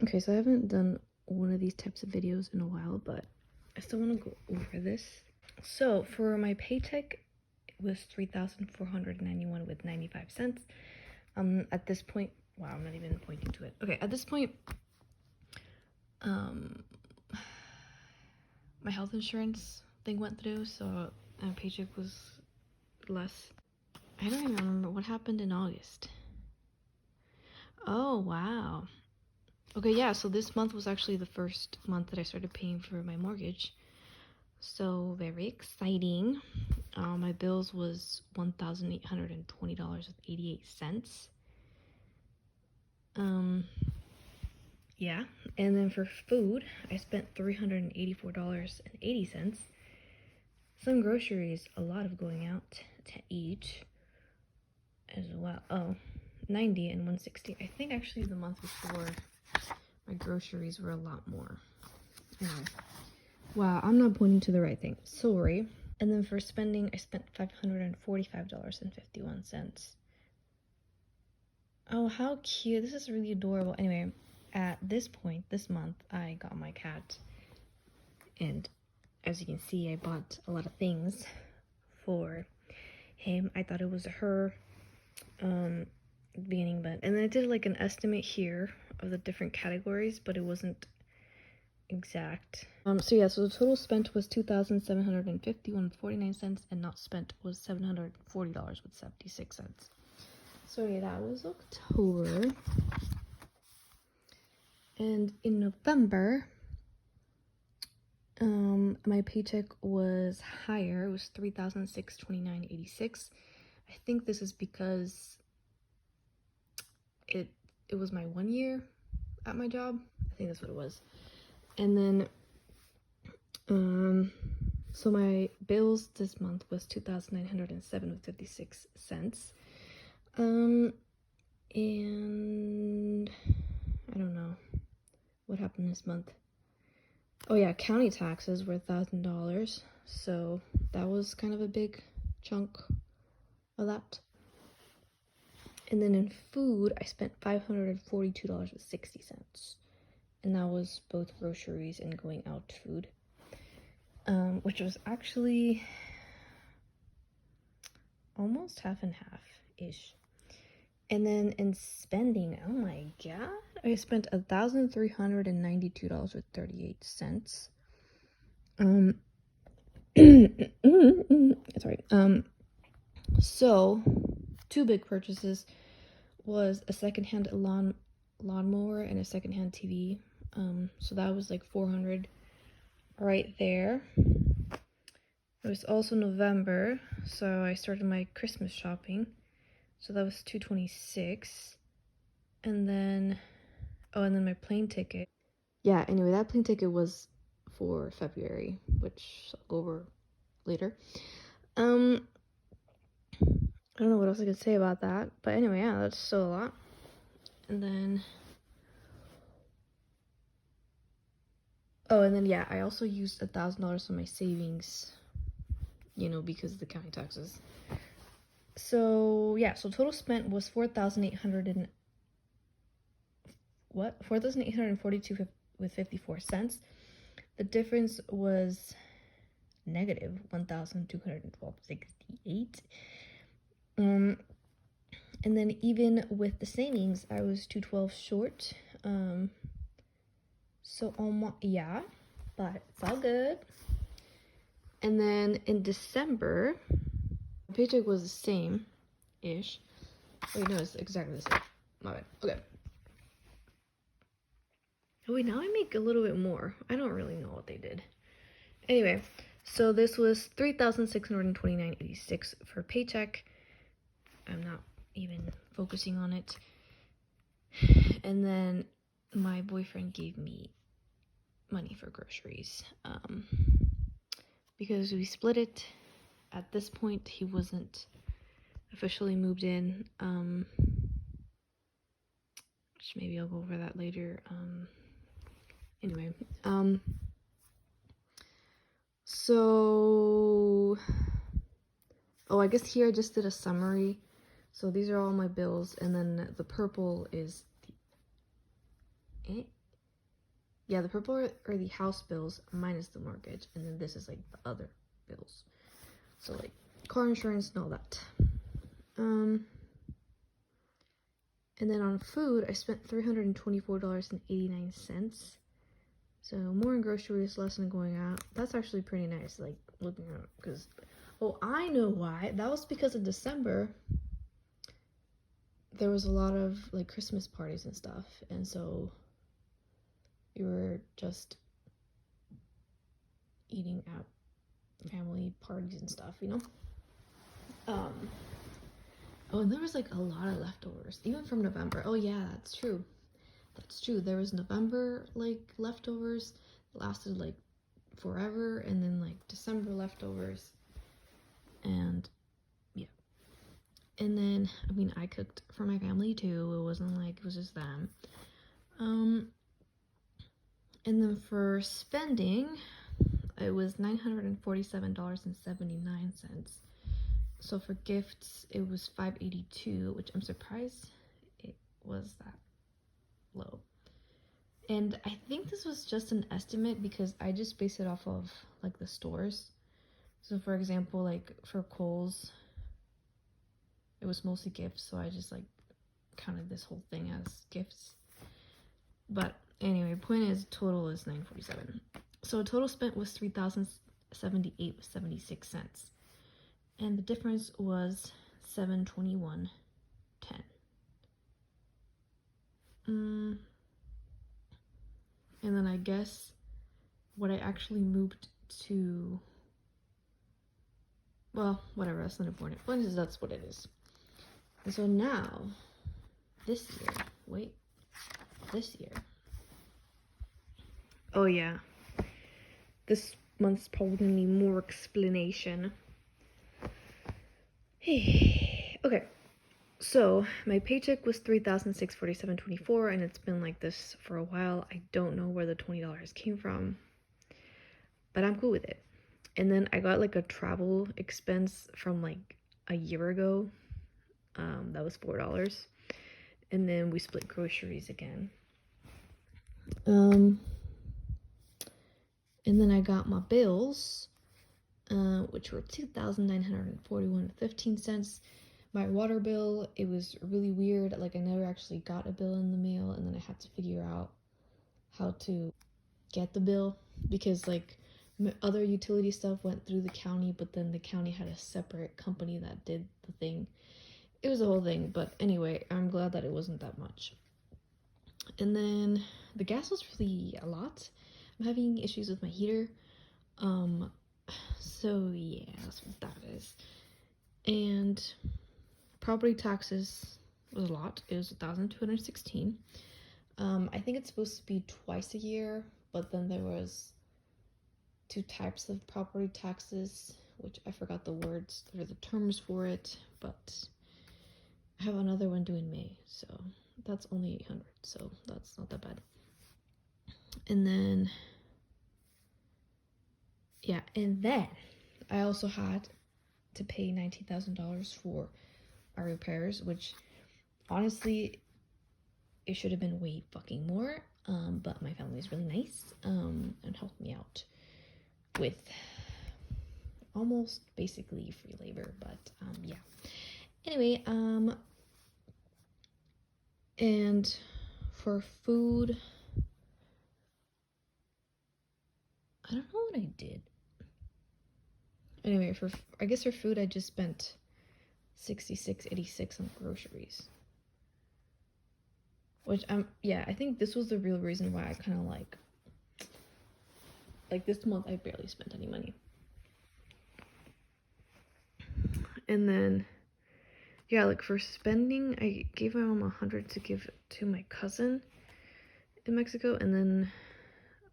Okay, so I haven't done one of these types of videos in a while, but I still want to go over this. So for my paycheck, it was $3,491 with 95 cents. At this point, wow, I'm not even pointing to it. Okay, at this point, my health insurance thing went through, so my paycheck was less. I don't even remember what happened in August. Oh, wow. Okay, yeah, so this month was actually the first month that I started paying for my mortgage. So very exciting. My bills was $1,820.88. Yeah, and then for food, I spent $384.80. Some groceries, a lot of going out to eat as well. Oh, 90 and 160. I think actually the month before my groceries were a lot more. Anyway. Wow, I'm not pointing to the right thing. Sorry. And then for spending, I spent $545.51. Oh, how cute. This is really adorable. Anyway, at this point, this month, I got my cat. And as you can see, I bought a lot of things for him. I thought it was her beginning, but and then I did like an estimate here of the different categories, but it wasn't exact. So yeah, so the total spent was $2,751.49, and not spent was $740.76. So yeah, that was October. And in November, my paycheck was higher. It was $3,629.86. I think this is because it was my 1 year at my job. I think that's what it was. And then so my bills this month was $2,907.56. And I don't know what happened this month. Oh yeah, county taxes were $1,000, so that was kind of a big chunk of that. And then in food, I spent $542.60, and that was both groceries and going out food, which was actually almost half and half-ish. And then in spending, oh my god, I spent $1,392.38. Sorry. So two big purchases was a secondhand lawnmower and a secondhand TV. So that was like $400 right there. It was also November, so I started my Christmas shopping. So that was $226. And then, oh, and then my plane ticket. Yeah, anyway, that plane ticket was for February, which I'll go over later. I don't know what else I could say about that. But anyway, yeah, that's still a lot. And then, oh, and then, yeah, I also used $1,000 of my savings, you know, because of the county taxes. So, yeah, so total spent was $4,842 with 54 cents. The difference was negative $1,212.68. And then even with the savings, I was $212 short. So yeah, but it's all good. And then in December, my paycheck was the same-ish. Wait, no, it's exactly the same. My bad. Okay. Oh wait, now I make a little bit more. I don't really know what they did. Anyway, so this was $3,629.86 for paycheck. I'm not even focusing on it. And then my boyfriend gave me money for groceries because we split it. At this point, he wasn't officially moved in, which maybe I'll go over that later. Anyway, so, oh, I guess here I just did a summary. So these are all my bills, and then the purple is Yeah, the purple are the house bills minus the mortgage, and then this is like the other bills. So like car insurance and all that. And then on food, I spent $324.89. So more in groceries, less in going out. That's actually pretty nice, like looking out, because, oh, I know why. That was because in December, there was a lot of like Christmas parties and stuff. And so we were just eating at family parties and stuff, you know? Oh, and there was like a lot of leftovers, even from November. Oh yeah, that's true. That's true. There was November like leftovers that lasted like forever, and then like December leftovers, and yeah. And then I mean, I cooked for my family too. It wasn't like it was just them. And then for spending, it was $947.79. So for gifts, it was $582, which I'm surprised it was that low. And I think this was just an estimate because I just based it off of like the stores. So for example, like for Kohl's, it was mostly gifts, so I just like counted this whole thing as gifts. But anyway, point is total is $947. So total spent was $3,078.76. And the difference was $721.10. And then I guess what I actually moved to, well, whatever, that's not important. Point is, that's what it is. And so now, this year. Oh yeah, this month's probably gonna need more explanation. Hey, okay. So my paycheck was $3,647.24, and it's been like this for a while. I don't know where the $20 came from, but I'm cool with it. And then I got like a travel expense from like a year ago. That was $4. And then we split groceries again. And then I got my bills, which were $2,941.15. My water bill, it was really weird. Like I never actually got a bill in the mail, and then I had to figure out how to get the bill because like other utility stuff went through the county, but then the county had a separate company that did the thing. It was a whole thing, but anyway, I'm glad that it wasn't that much. And then the gas was really a lot. I'm having issues with my heater. So yeah, that's what that is. And property taxes was a lot. It was 1,216. I think it's supposed to be twice a year, but then there was 2 types of property taxes, which I forgot the words or the terms for it, but I have another one due in May, so that's only 800, so that's not that bad. And then yeah, and then I also had to pay $19,000 for our repairs, which honestly it should have been way fucking more, but my family is really nice and helped me out with almost basically free labor, but yeah. Anyway, and for food, I don't know what I did. Anyway, I guess for food I just spent $66.86 on groceries. Which yeah, I think this was the real reason why I kind of like this month I barely spent any money. And then yeah, like for spending, I gave my mom 100 to give to my cousin in Mexico, and then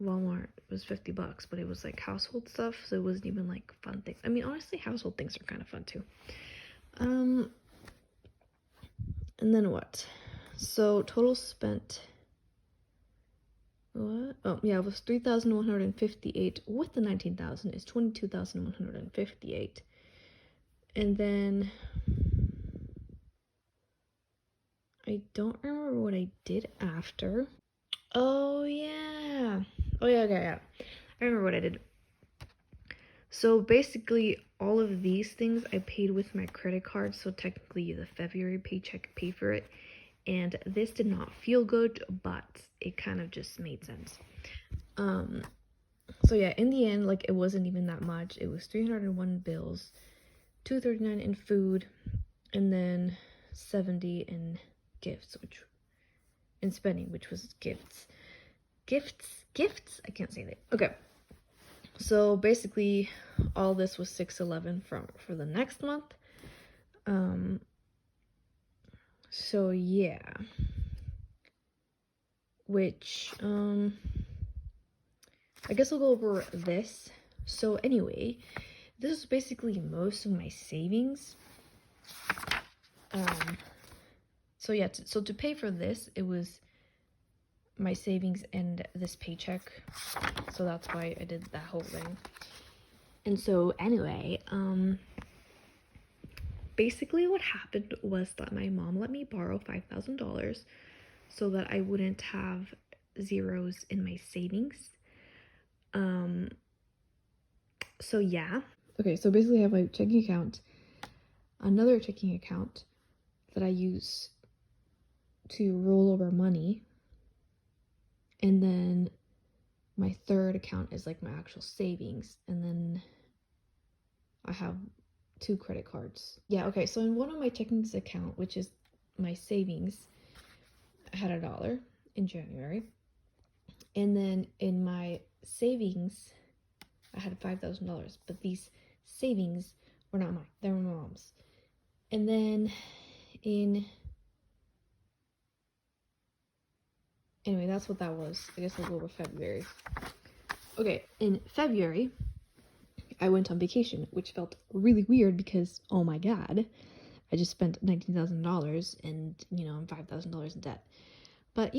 Walmart was $50, but it was like household stuff, so it wasn't even like fun things. I mean, honestly, household things are kind of fun too. And then what? So total spent. What? Oh yeah, it was 3,158 with the 19,000 is 22,158. And then I don't remember what I did after. Oh yeah. Oh yeah, yeah. I remember what I did. So basically, all of these things I paid with my credit card. So technically, the February paycheck paid for it. And this did not feel good, but it kind of just made sense. So yeah, in the end, like, it wasn't even that much. It was 301 bills, 239 in food, and then 70 in gifts, which in spending, which was gifts. Gifts. I can't say that. Okay. So basically, all this was 611 for the next month. So yeah. Which I guess I'll go over this. So anyway, this is basically most of my savings. So yeah, so to pay for this, it was my savings and this paycheck. So that's why I did that whole thing. And so anyway, basically what happened was that my mom let me borrow $5,000 so that I wouldn't have zeros in my savings. So yeah. Okay, so basically I have my checking account, another checking account that I use to roll over money, and then my third account is like my actual savings, and then I have 2 credit cards. Yeah, okay, so in one of my checkings account, which is my savings, I had $1 in January, and then in my savings I had $5,000, but these savings were not mine, they were my mom's. And then anyway, that's what that was. I guess I'll go over February. Okay, in February, I went on vacation, which felt really weird because, oh my god, I just spent $19,000 and, I'm $5,000 in debt. But,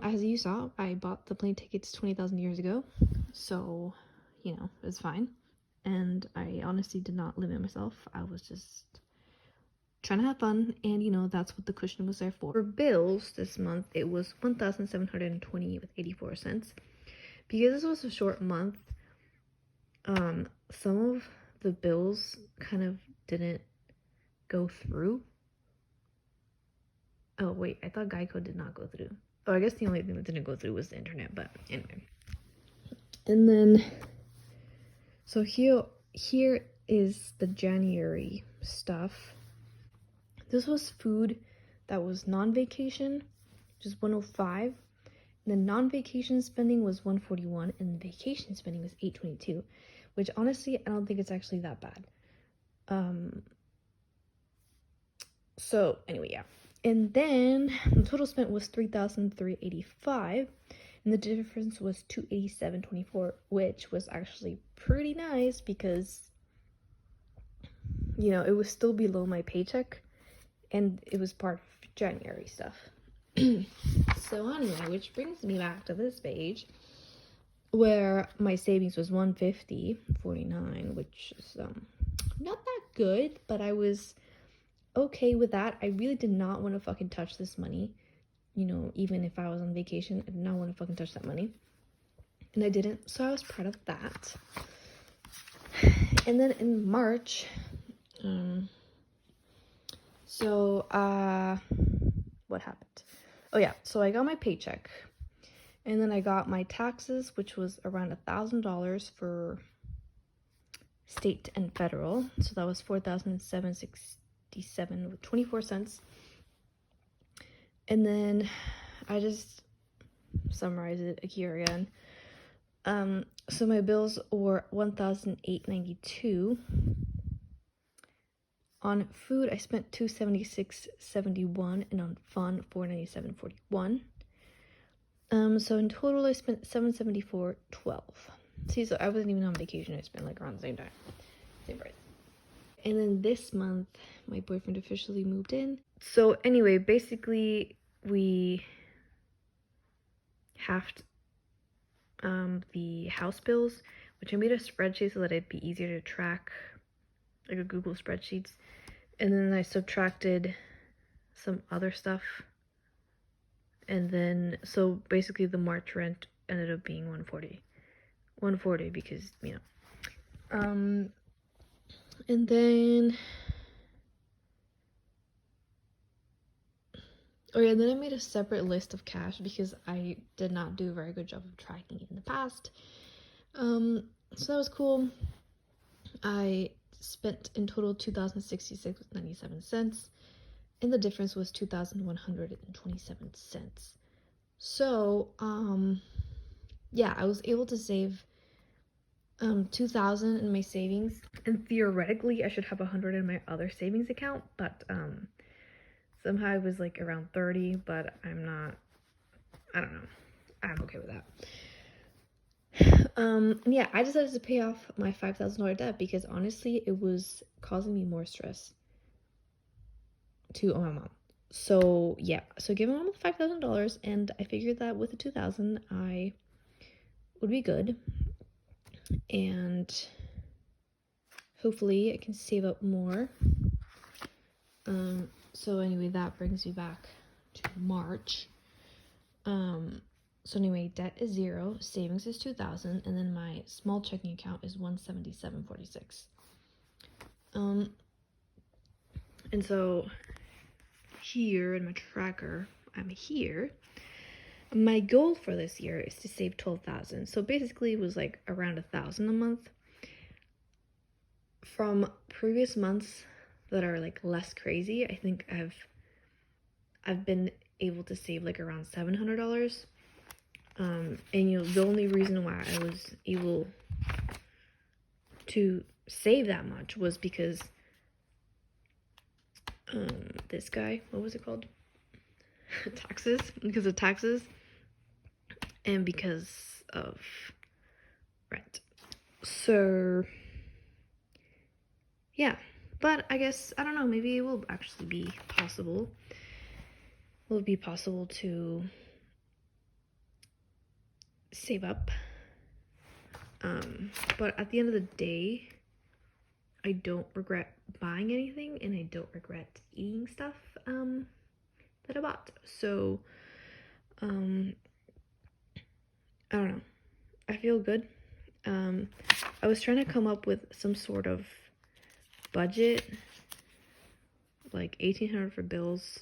as you saw, I bought the plane tickets 20,000 years ago, so, it's fine. And I honestly did not limit myself. I was just trying to have fun, and, that's what the cushion was there for. For bills this month, it was $1,720 with 84 cents. Because this was a short month, some of the bills kind of didn't go through. Oh wait, I thought Geico did not go through. Oh, I guess the only thing that didn't go through was the internet, but anyway. And then, so here is the January stuff. This was food that was non-vacation, which is 105. And then non-vacation spending was 141, and vacation spending was 822, which honestly, I don't think it's actually that bad. So anyway, yeah. And then the total spent was $3,385, and the difference was $287.24, which was actually pretty nice because, it was still below my paycheck, and it was part of January stuff. So anyway, which brings me back to this page where my savings was $150.49, which is not that good, but I was okay with that. I really did not want to fucking touch this money. Even if I was on vacation, I did not want to fucking touch that money. And I didn't, so I was proud of that. And then in March, what happened? Oh yeah, so I got my paycheck. And then I got my taxes, which was around $1,000 for state and federal. So that was $4,767 with 24 cents. And then I just summarize it here again. So my bills were $1,892. On food, I spent $276.71, and on fun, $497.41. So in total, I spent $774.12. See, so I wasn't even on vacation. I spent like around the same time, same price. And then this month, my boyfriend officially moved in. So anyway, basically, we halved the house bills, which I made a spreadsheet so that it'd be easier to track, like a Google spreadsheets. And then I subtracted some other stuff. And then, so basically the March rent ended up being 140 because, you know. And then, oh yeah, then I made a separate list of cash because I did not do a very good job of tracking it in the past. So that was cool. I spent in total $2,066.97, and the difference was 2,127 cents. So, yeah, I was able to save 2,000 in my savings, and theoretically I should have 100 in my other savings account, but somehow it was like around 30, but I don't know, I'm okay with that. Yeah, I decided to pay off my $5,000 debt because honestly it was causing me more stress to owe my mom. So yeah, so I gave my mom $5,000, and I figured that with the 2,000 I would be good, and hopefully I can save up more. So anyway, that brings me back to March. So anyway, debt is 0, savings is 2,000, and then my small checking account is 177.46. And so here in my tracker, I'm here. My goal for this year is to save 12,000. So basically it was like around 1,000 a month. From previous months that are like less crazy, I think I've been able to save like around $700. And you know, the only reason why I was able to save that much was because this guy, what was it called? Taxes, because of taxes, and because of rent. So yeah, but I guess, I don't know, maybe it will actually be possible. Will it be possible to save up? But at the end of the day, I don't regret buying anything, and I don't regret eating stuff that I bought. So I don't know, I feel good. I was trying to come up with some sort of budget, like $1,800 for bills,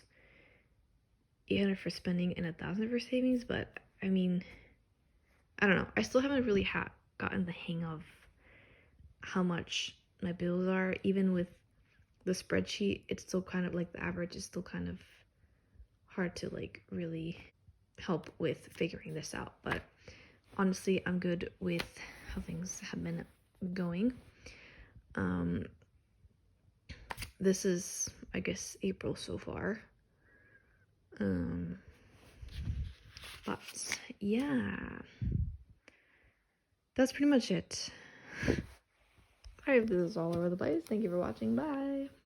$800 for spending, and $1,000 for savings, but I mean, I don't know, I still haven't really gotten the hang of how much my bills are. Even with the spreadsheet, it's still kind of like, the average is still kind of hard to like really help with figuring this out. But honestly, I'm good with how things have been going. This is, I guess, April so far. But yeah, that's pretty much it. Sorry if this is all over the place. Thank you for watching. Bye.